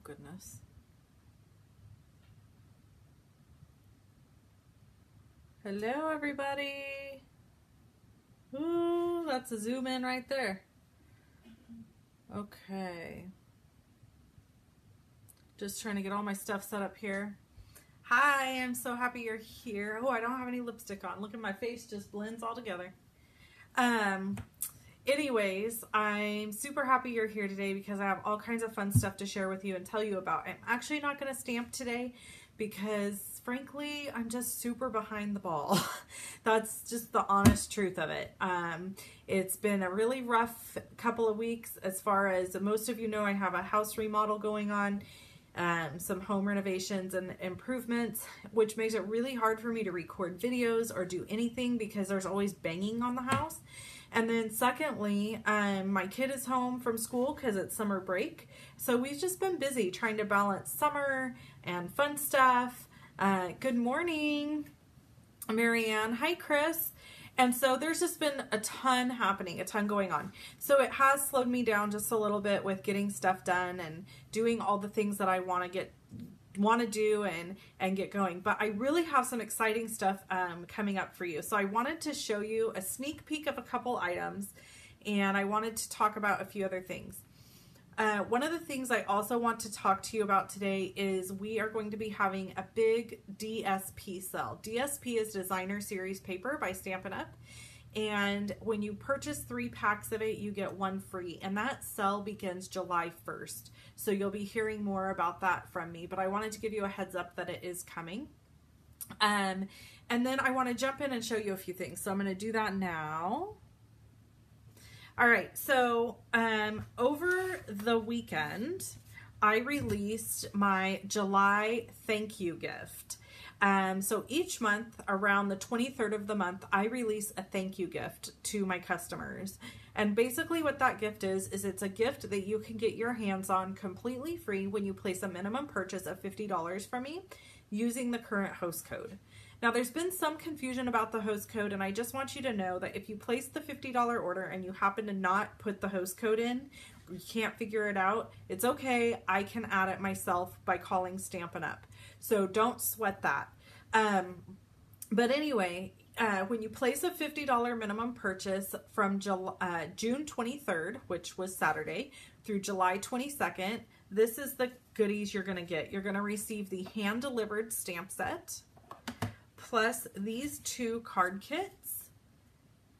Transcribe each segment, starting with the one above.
goodness. Hello, everybody. Ooh, that's a zoom in right there. Okay. Just trying to get all my stuff set up here. Hi, I'm so happy you're here. Oh, I don't have any lipstick on. Look at my face, just blends all together. Anyways, I'm super happy you're here today because I have all kinds of fun stuff to share with you and tell you about. I'm actually not going to stamp today because, frankly, I'm just super behind the ball. That's just the honest truth of it. It's been a really rough couple of weeks. As far as most of you know, I have a house remodel going on, some home renovations and improvements, which makes it really hard for me to record videos or do anything because there's always banging on the house. And then secondly, my kid is home from school because it's summer break. So we've just been busy trying to balance summer and fun stuff. Good morning, Marianne. Hi, Chris. And so there's just been a ton happening, a ton going on. So it has slowed me down just a little bit with getting stuff done and doing all the things that I want to do and get going. But I really have some exciting stuff coming up for you. So I wanted to show you a sneak peek of a couple items, and I wanted to talk about a few other things. One of the things I also want to talk to you about today is we are going to be having a big DSP sale. DSP is Designer Series Paper by Stampin' Up! And when you purchase 3 packs of it, you get 1 free. And that sale begins July 1st. So you'll be hearing more about that from me. But I wanted to give you a heads up that it is coming. And then I want to jump in and show you a few things. So I'm going to do that now. All right. So over the weekend, I released my July thank you gift. So each month around the 23rd of the month, I release a thank you gift to my customers. And basically what that gift is it's a gift that you can get your hands on completely free when you place a minimum purchase of $50 from me using the current host code. Now there's been some confusion about the host code, and I just want you to know that if you place the $50 order and you happen to not put the host code in, you can't figure it out, it's okay. I can add it myself by calling Stampin' Up! So don't sweat that. But anyway, when you place a $50 minimum purchase from June 23rd, which was Saturday, through July 22nd, this is the goodies you're going to get. You're going to receive the hand-delivered stamp set, plus these 2 card kits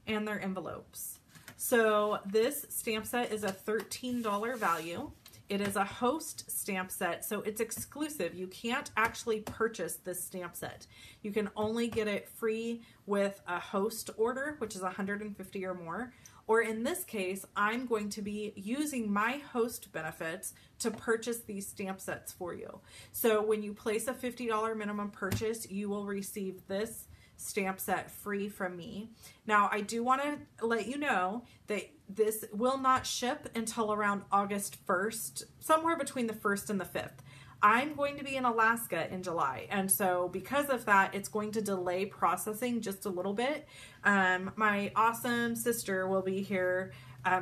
and their envelopes. So this stamp set is a $13 value. It is a host stamp set, so it's exclusive. You can't actually purchase this stamp set. You can only get it free with a host order, which is $150 or more. Or in this case, I'm going to be using my host benefits to purchase these stamp sets for you. So when you place a $50 minimum purchase, you will receive this stamp set free from me. Now, I do want to let you know that this will not ship until around August 1st, somewhere between the 1st and the 5th. I'm going to be in Alaska in July, and so because of that, it's going to delay processing just a little bit. My awesome sister will be here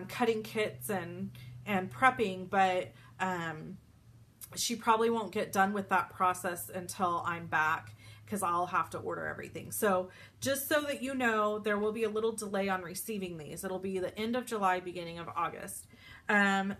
cutting kits and prepping, but she probably won't get done with that process until I'm back, because I'll have to order everything. So just so that you know, there will be a little delay on receiving these. It'll be the end of July, beginning of August.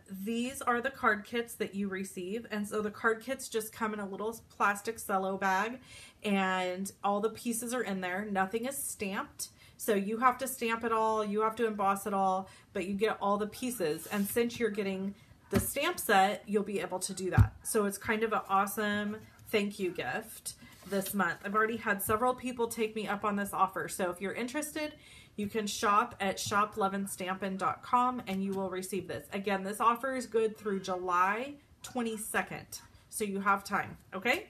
These are the card kits that you receive. And so the card kits just come in a little plastic cello bag, and all the pieces are in there. Nothing is stamped. So you have to stamp it all, you have to emboss it all, but you get all the pieces. And since you're getting the stamp set, you'll be able to do that. So it's kind of an awesome thank you gift this month. I've already had several people take me up on this offer. So if you're interested, you can shop at shoploveandstampin.com and you will receive this. Again, this offer is good through July 22nd. So you have time. Okay.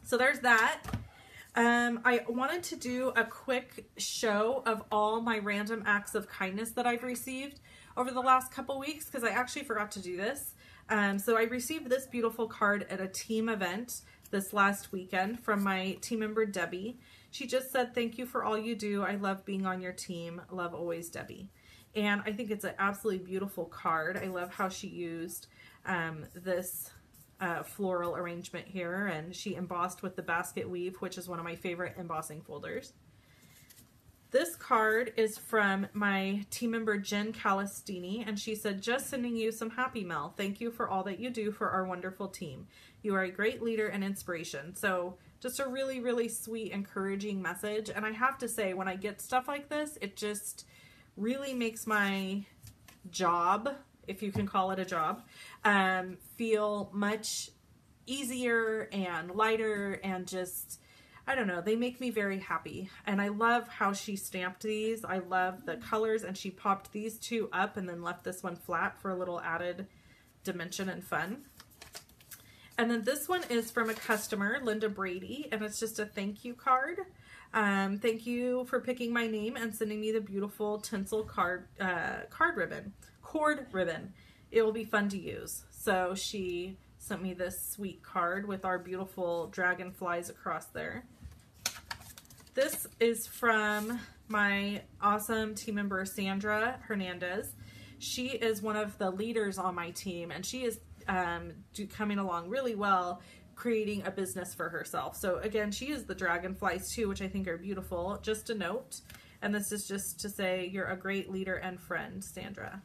So there's that. I wanted to do a quick show of all my random acts of kindness that I've received over the last couple weeks, because I actually forgot to do this. So I received this beautiful card at a team event this last weekend from my team member, Debbie. She just said, "Thank you for all you do. I love being on your team. Love always, Debbie." And I think it's an absolutely beautiful card. I love how she used this floral arrangement here, and she embossed with the basket weave, which is one of my favorite embossing folders. This card is from my team member Jen Calistini, and she said, just sending you some happy mail. Thank you for all that you do for our wonderful team. You are a great leader and inspiration. So just a really, really sweet, encouraging message. And I have to say, when I get stuff like this, it just really makes my job, if you can call it a job, feel much easier and lighter, and just, I don't know, they make me very happy. And I love how she stamped these. I love the colors, and she popped these two up and then left this one flat for a little added dimension and fun. And then this one is from a customer, Linda Brady, and it's just a thank you card. Thank you for picking my name and sending me the beautiful tinsel cord ribbon. It will be fun to use. So she sent me this sweet card with our beautiful dragonflies across there. This is from my awesome team member, Sandra Hernandez. She is one of the leaders on my team, and she is coming along really well, creating a business for herself. So again, she is the dragonflies too, which I think are beautiful. Just a note, and this is just to say you're a great leader and friend, Sandra.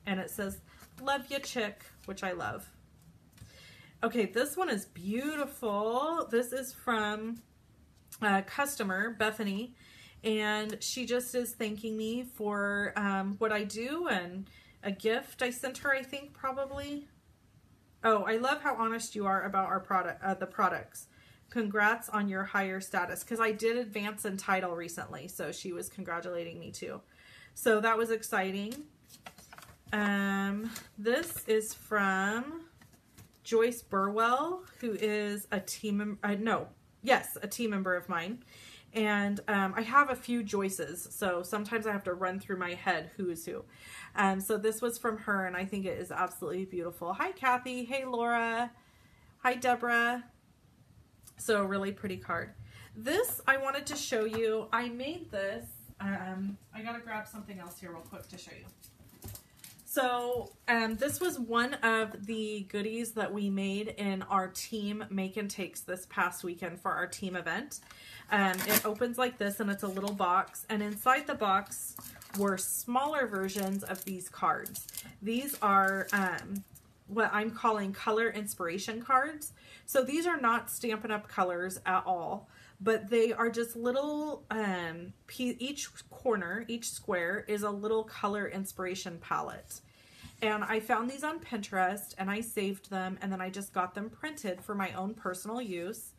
And it says, love you, chick, which I love. Okay, this one is beautiful. This is from a customer, Bethany, and she just is thanking me for what I do, and a gift I sent her, I think, probably. Oh, I love how honest you are about our product, the products. Congrats on your higher status, because I did advance in title recently, so she was congratulating me too. So that was exciting. This is from Joyce Burwell, who is a team member of mine. And I have a few Joyces, so sometimes I have to run through my head who is who. So this was from her, and I think it is absolutely beautiful. Hi, Kathy. Hey, Laura. Hi, Deborah. So really pretty card. This I wanted to show you. I made this. I gotta grab something else here real quick to show you. So this was one of the goodies that we made in our team make and takes this past weekend for our team event. It opens like this, and it's a little box, and inside the box were smaller versions of these cards. These are what I'm calling color inspiration cards. So these are not Stampin' Up! Colors at all, but they are just little, each corner, each square is a little color inspiration palette. And I found these on Pinterest, and I saved them, and then I just got them printed for my own personal use.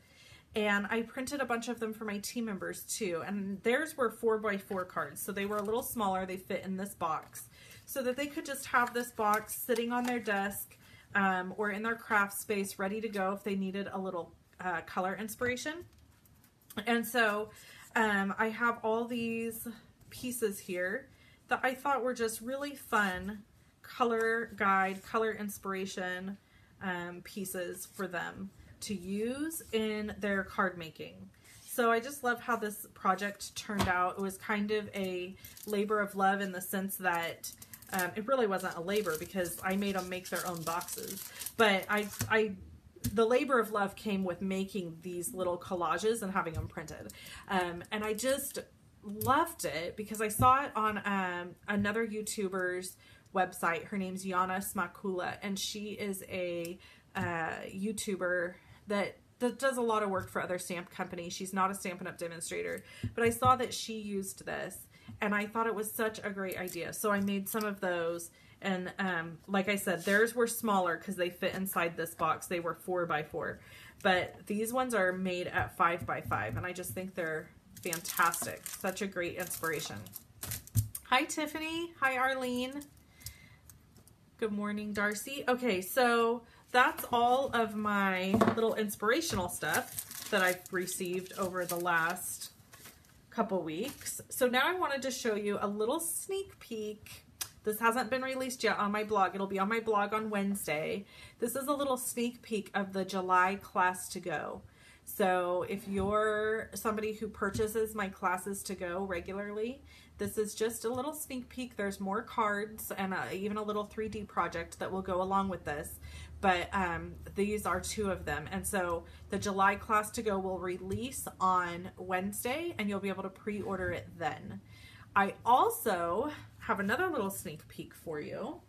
And I printed a bunch of them for my team members too. And theirs were 4x4 cards, so they were a little smaller. They fit in this box, so that they could just have this box sitting on their desk or in their craft space ready to go if they needed a little color inspiration. And so I have all these pieces here that I thought were just really fun color guide, color inspiration pieces for them to use in their card making. So I just love how this project turned out. It was kind of a labor of love in the sense that it really wasn't a labor because I made them make their own boxes, but the labor of love came with making these little collages and having them printed. And I just loved it because I saw it on another YouTuber's website. Her name's Yana Smakula, and she is a YouTuber that does a lot of work for other stamp companies. She's not a Stampin' Up! Demonstrator, but I saw that she used this, and I thought it was such a great idea. So I made some of those, and like I said, theirs were smaller because they fit inside this box. They were 4x4, but these ones are made at 5x5, and I just think they're fantastic. Such a great inspiration. Hi, Tiffany. Hi, Arlene. Good morning, Darcy. Okay, so that's all of my little inspirational stuff that I've received over the last couple weeks. So now I wanted to show you a little sneak peek. This hasn't been released yet on my blog. It'll be on my blog on Wednesday. This is a little sneak peek of the July class to go. So if you're somebody who purchases my classes to go regularly, this is just a little sneak peek. There's more cards and even a little 3D project that will go along with this. But these are 2 of them. And so the July class to go will release on Wednesday, and you'll be able to pre-order it then. I also have another little sneak peek for you.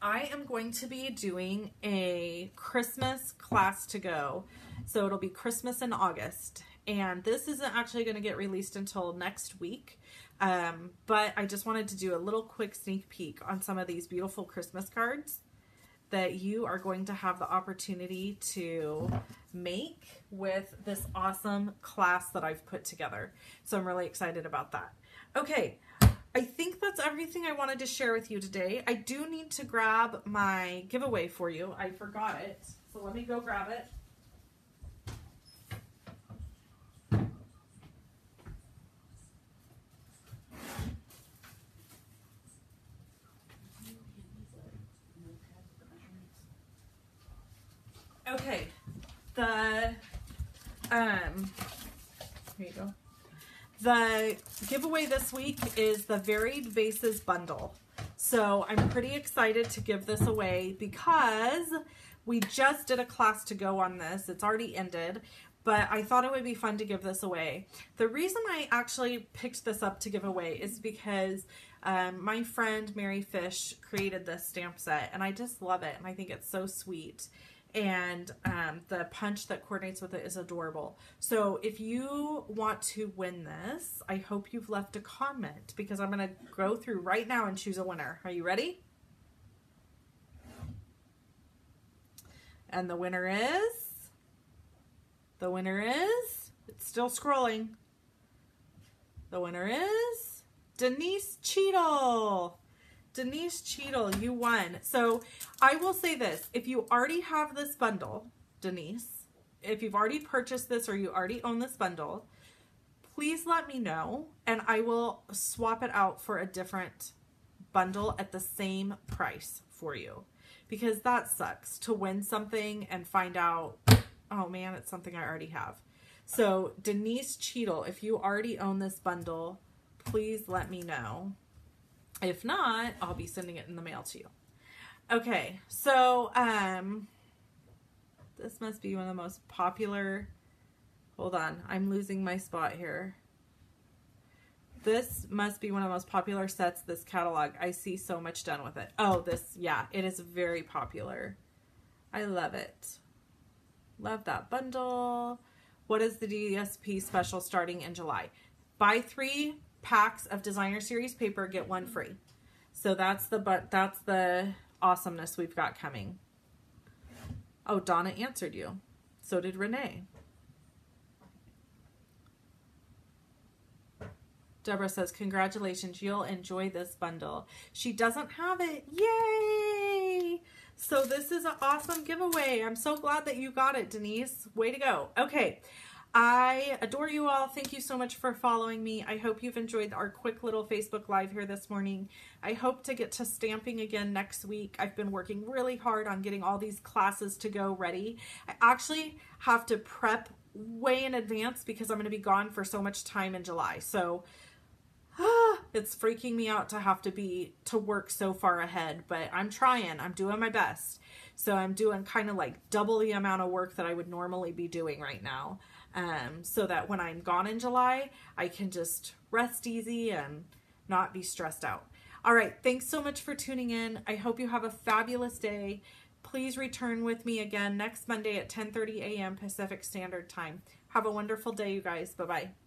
I am going to be doing a Christmas class to go. So it'll be Christmas in August. And this isn't actually going to get released until next week. But I just wanted to do a little quick sneak peek on some of these beautiful Christmas cards that you are going to have the opportunity to make with this awesome class that I've put together. So I'm really excited about that. Okay, I think that's everything I wanted to share with you today. I do need to grab my giveaway for you. I forgot it, so let me go grab it. Okay, here you go. The giveaway this week is the Varied Vases bundle. So I'm pretty excited to give this away because we just did a class to go on this. It's already ended, but I thought it would be fun to give this away. The reason I actually picked this up to give away is because my friend Mary Fish created this stamp set, and I just love it, and I think it's so sweet. And the punch that coordinates with it is adorable. So if you want to win this, I hope you've left a comment, because I'm going to go through right now and choose a winner. Are you ready? And the winner is, it's still scrolling. The winner is Denise Cheadle. Denise Cheadle, you won. So I will say this, if you already have this bundle, Denise, if you've already purchased this or you already own this bundle, please let me know and I will swap it out for a different bundle at the same price for you. Because that sucks to win something and find out, oh man, it's something I already have. So Denise Cheadle, if you already own this bundle, please let me know. If not, I'll be sending it in the mail to you. Okay, so this must be one of the most popular, hold on, I'm losing my spot here. This must be one of the most popular sets, this catalog. I see so much done with it. Oh, this, yeah, it is very popular. I love it. Love that bundle. What is the DSP special starting in July? Buy 3 packs of designer series paper, get 1 free. So that's the awesomeness we've got coming. Oh, Donna answered you. So did Renee. Deborah says, congratulations, you'll enjoy this bundle. She doesn't have it. Yay! So this is an awesome giveaway. I'm so glad that you got it, Denise. Way to go. Okay. I adore you all. Thank you so much for following me. I hope you've enjoyed our quick little Facebook Live here this morning. I hope to get to stamping again next week. I've been working really hard on getting all these classes to go ready. I actually have to prep way in advance because I'm going to be gone for so much time in July. So it's freaking me out to have to work so far ahead, but I'm trying. I'm doing my best. So I'm doing kind of like double the amount of work that I would normally be doing right now. So that when I'm gone in July, I can just rest easy and not be stressed out. All right. Thanks so much for tuning in. I hope you have a fabulous day. Please return with me again next Monday at 10:30 a.m. Pacific Standard Time. Have a wonderful day, you guys. Bye-bye.